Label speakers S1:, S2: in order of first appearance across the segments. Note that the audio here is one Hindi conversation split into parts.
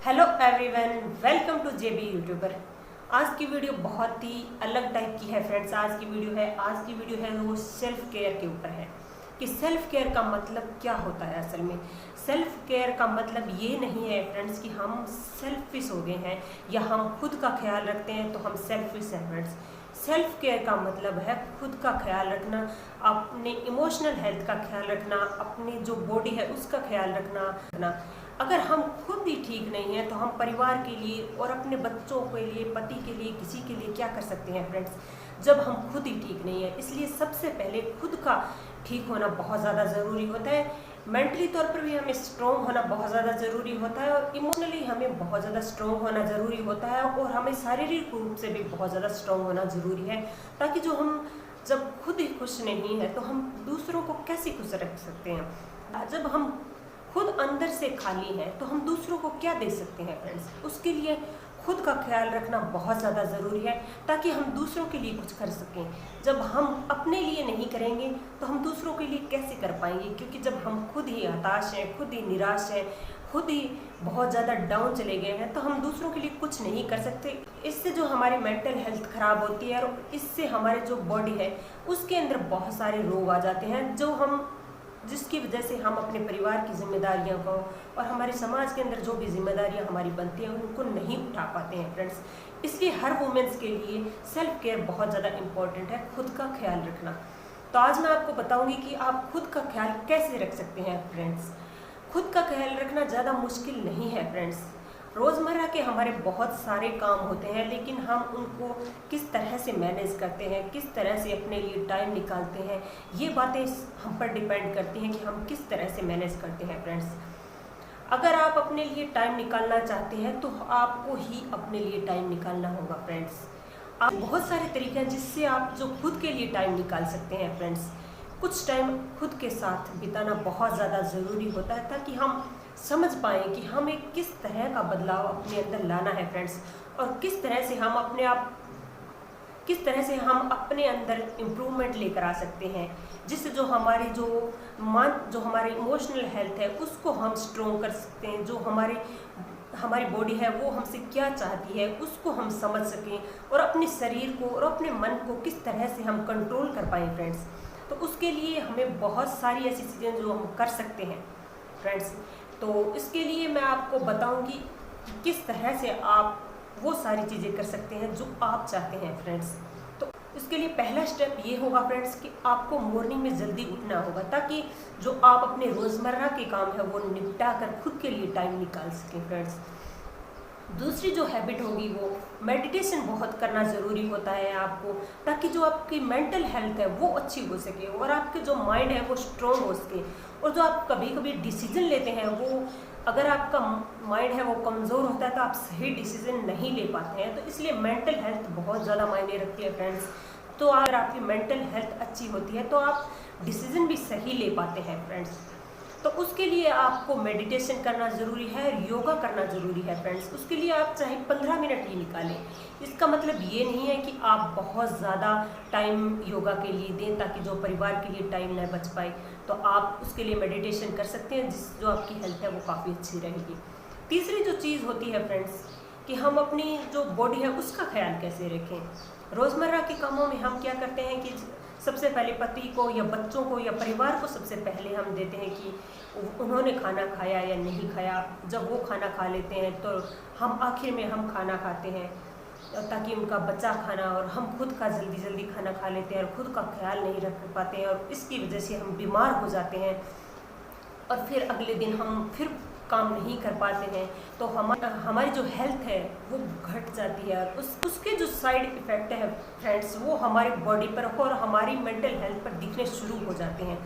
S1: Hello everyone, welcome to JB YouTuber. आज की वीडियो बहुत ही अलग टाइप की है फ्रेंड्स। आज की वीडियो है वो सेल्फ केयर के ऊपर है कि सेल्फ केयर का मतलब क्या होता है। असल में सेल्फ केयर का मतलब ये नहीं है फ्रेंड्स कि हम सेल्फिश हो गए हैं या हम खुद का ख्याल रखते हैं तो हम सेल्फिश हैं फ्रेंड्स। सेल्फ केयर का मतलब है खुद का ख्याल रखना, अपने इमोशनल हेल्थ का ख्याल रखना, अपनी जो बॉडी है उसका ख्याल रखना। अगर हम खुद ही ठीक नहीं हैं तो हम परिवार के लिए और अपने बच्चों के लिए, पति के लिए, किसी के लिए क्या कर सकते हैं फ्रेंड्स, जब हम खुद ही ठीक नहीं हैं। इसलिए सबसे पहले खुद का ठीक होना बहुत ज़्यादा ज़रूरी होता है। मेंटली तौर पर भी हमें स्ट्रॉन्ग होना बहुत ज़्यादा ज़रूरी होता है और इमोशनली हमें बहुत ज़्यादा स्ट्रॉन्ग होना ज़रूरी होता है और हमें शारीरिक रूप से भी बहुत ज़्यादा स्ट्रॉन्ग होना ज़रूरी है, ताकि जो हम जब खुद ही खुश नहीं है तो हम दूसरों को कैसे खुश रख सकते हैं। जब हम खुद अंदर से खाली हैं तो हम दूसरों को क्या दे सकते हैं फ्रेंड्स। उसके लिए खुद का ख्याल रखना बहुत ज़्यादा ज़रूरी है ताकि हम दूसरों के लिए कुछ कर सकें। जब हम अपने लिए नहीं करेंगे तो हम दूसरों के लिए कैसे कर पाएंगे, क्योंकि जब हम खुद ही हताश हैं, खुद ही निराश हैं, खुद ही बहुत ज़्यादा डाउन चले गए हैं तो हम दूसरों के लिए कुछ नहीं कर सकते। इससे जो हमारी मेंटल हेल्थ ख़राब होती है और इससे हमारे जो बॉडी है उसके अंदर बहुत सारे रोग आ जाते हैं, जिसकी वजह से हम अपने परिवार की जिम्मेदारियों को और हमारे समाज के अंदर जो भी जिम्मेदारियां हमारी बनती हैं उनको नहीं उठा पाते हैं फ्रेंड्स। इसलिए हर वुमेन्स के लिए सेल्फ केयर बहुत ज़्यादा इम्पॉर्टेंट है, खुद का ख्याल रखना। तो आज मैं आपको बताऊंगी कि आप खुद का ख्याल कैसे रख सकते हैं फ्रेंड्स। खुद का ख्याल रखना ज़्यादा मुश्किल नहीं है फ्रेंड्स। रोज़मर्रा के हमारे बहुत सारे काम होते हैं, लेकिन हम उनको किस तरह से मैनेज करते हैं, किस तरह से अपने लिए टाइम निकालते हैं, ये बातें हम पर डिपेंड करती हैं कि हम किस तरह से मैनेज करते हैं फ्रेंड्स। अगर आप अपने लिए टाइम निकालना चाहते हैं तो आपको ही अपने लिए टाइम निकालना होगा फ्रेंड्स। आप बहुत सारे तरीके हैं जिससे आप जो खुद के लिए टाइम निकाल सकते हैं फ्रेंड्स। कुछ टाइम खुद के साथ बिताना बहुत ज़्यादा ज़रूरी होता है ताकि हम समझ पाएँ कि हमें किस तरह का बदलाव अपने अंदर लाना है फ्रेंड्स, और किस तरह से हम अपने अंदर इम्प्रूवमेंट लेकर आ सकते हैं, जिससे जो हमारी इमोशनल हेल्थ है उसको हम स्ट्रॉन्ग कर सकते हैं। जो हमारी बॉडी है वो हमसे क्या चाहती है उसको हम समझ सकें और अपने शरीर को और अपने मन को किस तरह से हम कंट्रोल कर पाएँ फ्रेंड्स। तो उसके लिए हमें बहुत सारी ऐसी चीज़ें जो हम कर सकते हैं फ्रेंड्स। तो इसके लिए मैं आपको बताऊंगी किस तरह से आप वो सारी चीज़ें कर सकते हैं जो आप चाहते हैं फ्रेंड्स। तो इसके लिए पहला स्टेप ये होगा फ्रेंड्स कि आपको मॉर्निंग में जल्दी उठना होगा, ताकि जो आप अपने रोज़मर्रा के काम है वो निपटा कर खुद के लिए टाइम निकाल सकें फ्रेंड्स। दूसरी जो हैबिट होगी वो मेडिटेशन बहुत करना ज़रूरी होता है आपको, ताकि जो आपकी मेंटल हेल्थ है वो अच्छी हो सके और आपके जो माइंड है वो स्ट्रॉन्ग हो सके। और जो आप कभी कभी डिसीजन लेते हैं वो, अगर आपका माइंड है वो कमज़ोर होता है तो आप सही डिसीजन नहीं ले पाते हैं। तो इसलिए मेंटल हेल्थ बहुत ज़्यादा मायने रखती है फ्रेंड्स। तो अगर आपकी मेंटल हेल्थ अच्छी होती है तो आप डिसीजन भी सही ले पाते हैं फ्रेंड्स। तो उसके लिए आपको मेडिटेशन करना ज़रूरी है, योगा करना ज़रूरी है फ्रेंड्स। उसके लिए आप चाहे 15 मिनट ही निकालें। इसका मतलब ये नहीं है कि आप बहुत ज़्यादा टाइम योगा के लिए दें ताकि जो परिवार के लिए टाइम न बच पाए। तो आप उसके लिए मेडिटेशन कर सकते हैं, जो आपकी हेल्थ है वो काफ़ी अच्छी रहेगी। तीसरी जो चीज़ होती है फ्रेंड्स कि हम अपनी जो बॉडी है उसका ख्याल कैसे रखें। रोज़मर्रा के कामों में हम क्या करते हैं कि सबसे पहले पति को या बच्चों को या परिवार को सबसे पहले हम देते हैं कि उन्होंने खाना खाया या नहीं खाया। जब वो खाना खा लेते हैं तो हम आखिर में हम खाना खाते हैं, ताकि उनका बचा खाना और हम खुद का जल्दी जल्दी खाना खा लेते हैं और खुद का ख्याल नहीं रख पाते हैं और इसकी वजह से हम बीमार हो जाते हैं और फिर अगले दिन हम फिर काम नहीं कर पाते हैं। तो हमारी जो हेल्थ है वो घट जाती है और उसके जो साइड इफ़ेक्ट है फ्रेंड्स वो हमारी बॉडी पर और हमारी मेंटल हेल्थ पर दिखने शुरू हो जाते हैं।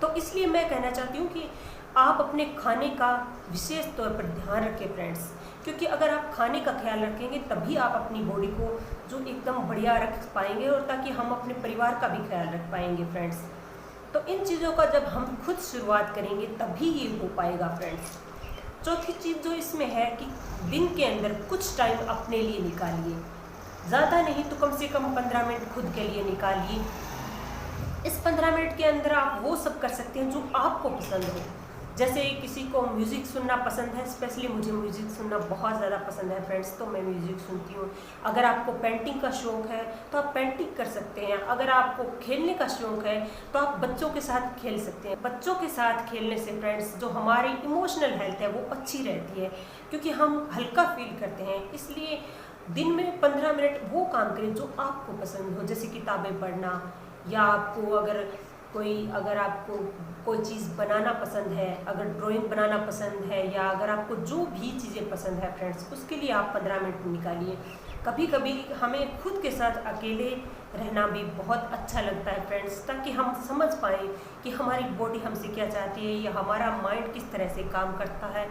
S1: तो इसलिए मैं कहना चाहती हूँ कि आप अपने खाने का विशेष तौर पर ध्यान रखें फ्रेंड्स, क्योंकि अगर आप खाने का ख्याल रखेंगे तभी आप अपनी बॉडी को जो एकदम बढ़िया रख पाएंगे और ताकि हम अपने परिवार का भी ख्याल रख पाएंगे फ्रेंड्स। तो इन चीज़ों का जब हम खुद शुरुआत करेंगे तभी ये हो पाएगा फ्रेंड्स। चौथी चीज़ जो इसमें है कि दिन के अंदर कुछ टाइम अपने लिए निकालिए, ज़्यादा नहीं तो कम से कम 15 मिनट खुद के लिए निकालिए। इस 15 मिनट के अंदर आप वो सब कर सकते हैं जो आपको पसंद हो। जैसे किसी को म्यूज़िक सुनना पसंद है, स्पेशली मुझे म्यूज़िक सुनना बहुत ज़्यादा पसंद है फ्रेंड्स, तो मैं म्यूज़िक सुनती हूँ। अगर आपको पेंटिंग का शौक़ है तो आप पेंटिंग कर सकते हैं। अगर आपको खेलने का शौक़ है तो आप बच्चों के साथ खेल सकते हैं। बच्चों के साथ खेलने से फ्रेंड्स जो हमारी इमोशनल हेल्थ है वो अच्छी रहती है, क्योंकि हम हल्का फील करते हैं। इसलिए दिन में 15 मिनट वो काम करें जो आपको पसंद हो, जैसे किताबें पढ़ना, या अगर आपको कोई चीज़ बनाना पसंद है, अगर ड्राइंग बनाना पसंद है, या अगर आपको जो भी चीज़ें पसंद है फ्रेंड्स, उसके लिए आप 15 मिनट निकालिए। कभी कभी हमें खुद के साथ अकेले रहना भी बहुत अच्छा लगता है फ्रेंड्स, ताकि हम समझ पाएँ कि हमारी बॉडी हमसे क्या चाहती है, या हमारा माइंड किस तरह से काम करता है,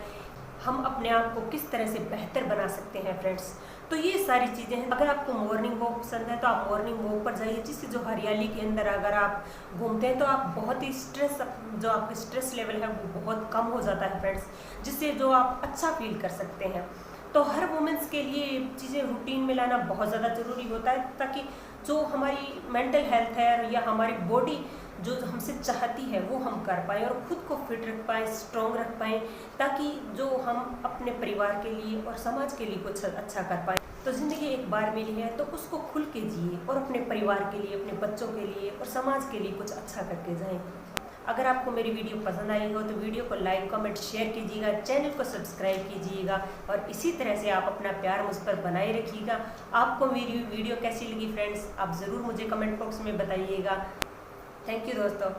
S1: हम अपने आप को किस तरह से बेहतर बना सकते हैं फ्रेंड्स। तो ये सारी चीज़ें हैं। अगर आपको मॉर्निंग वॉक पसंद है तो आप मॉर्निंग वॉक पर जाइए, जिससे जो हरियाली के अंदर अगर आप घूमते हैं तो आप बहुत ही जो आपका स्ट्रेस लेवल है वो बहुत कम हो जाता है फ्रेंड्स, जिससे जो आप अच्छा फील कर सकते हैं। तो हर वुमेंस के लिए चीज़ें रूटीन में लाना बहुत ज़्यादा ज़रूरी होता है, ताकि जो हमारी मेंटल हेल्थ है या हमारी बॉडी जो हमसे चाहती है वो हम कर पाएँ, और ख़ुद को फिट रख पाएँ, स्ट्रॉन्ग रख पाएँ, ताकि जो हम अपने परिवार के लिए और समाज के लिए कुछ अच्छा कर पाएँ। तो ज़िंदगी एक बार मिली है तो उसको खुल के जिए, और अपने परिवार के लिए, अपने बच्चों के लिए और समाज के लिए कुछ अच्छा करके जाएँ। अगर आपको मेरी वीडियो पसंद आई हो तो वीडियो को लाइक, कमेंट, शेयर कीजिएगा, चैनल को सब्सक्राइब कीजिएगा, और इसी तरह से आप अपना प्यार मुझ पर बनाए रखिएगा। आपको मेरी वीडियो कैसी लगी फ्रेंड्स, आप ज़रूर मुझे कमेंट बॉक्स में बताइएगा। थैंक यू दोस्तों।